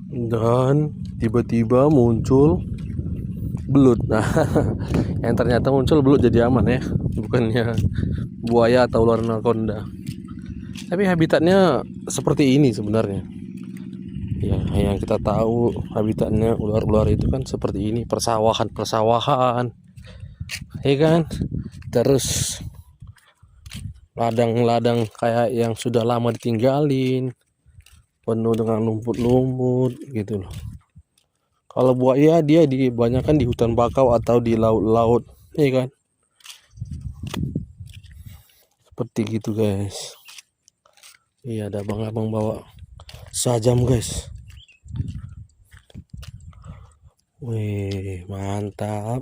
dan tiba-tiba muncul belut. Nah, yang ternyata muncul belut jadi aman ya, bukannya buaya atau ular anaconda. Tapi habitatnya seperti ini sebenarnya. Ya, yang kita tahu habitatnya ular-ular itu kan seperti ini, persawahan, ya kan? Terus ladang-ladang kayak yang sudah lama ditinggalin, penuh dengan lumut-lumut gitu loh. Kalau buaya dia dibanyakan di hutan bakau atau di laut-laut, ya kan? Seperti gitu guys. Iya, ada abang-abang bawa sajam guys. Wih, mantap.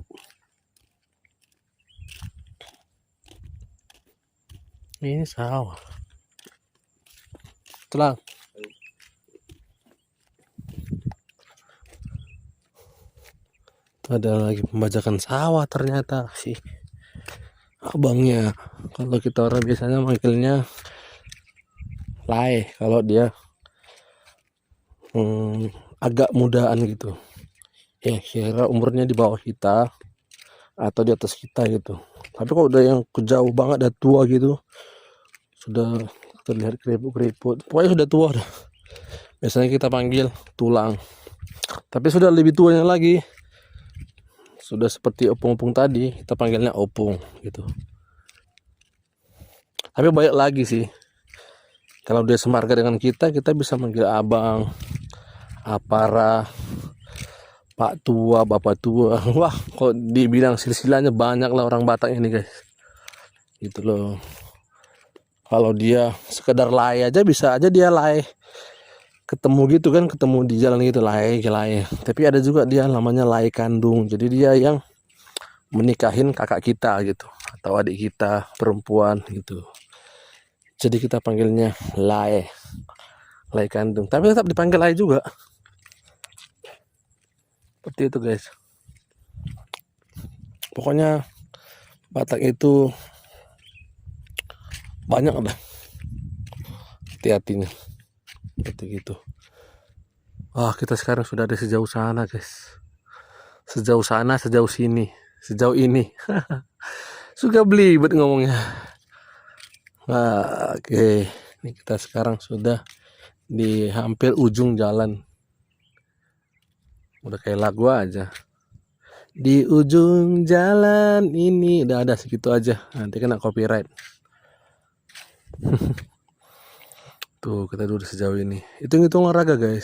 Ini sawah. Telah. Ada lagi pembajakan sawah ternyata sih abangnya. Kalau kita orang biasanya manggilnya Lai, kalau dia agak mudaan gitu. Ya kira umurnya di bawah kita atau di atas kita gitu. Tapi kalau udah yang jauh banget, udah tua gitu, sudah terlihat keriput-keriput, pokoknya sudah tua dah. Biasanya kita panggil tulang. Tapi sudah lebih tuanya lagi, sudah seperti opung-opung tadi, kita panggilnya opung gitu. Tapi banyak lagi sih. Kalau dia semarga dengan kita bisa manggil abang, apara, pak tua, bapak tua. Wah, kok dibilang silsilahnya banyak lah orang Batak ini guys. Gitu loh. Kalau dia sekedar lay aja bisa aja dia lay. Ketemu gitu kan, ketemu di jalan gitu lay. Tapi ada juga dia namanya lay kandung. Jadi dia yang menikahin kakak kita gitu, atau adik kita perempuan gitu. Jadi kita panggilnya lay kandung. Tapi tetap dipanggil lay juga. Seperti itu guys. Pokoknya Batak itu banyak dah. Hati-hatinya. Seperti gitu. Wah, kita sekarang sudah ada sejauh sana guys. Sejauh sana, sejauh sini, sejauh ini. Suka belibet ngomongnya. Nah, oke. Ini kita sekarang sudah di hampir ujung jalan. Udah kayak lagu aja. Di ujung jalan ini. Udah ada segitu aja. Nanti kena copyright. Tuh, kita duduk sejauh ini. Hitung-hitung olahraga guys.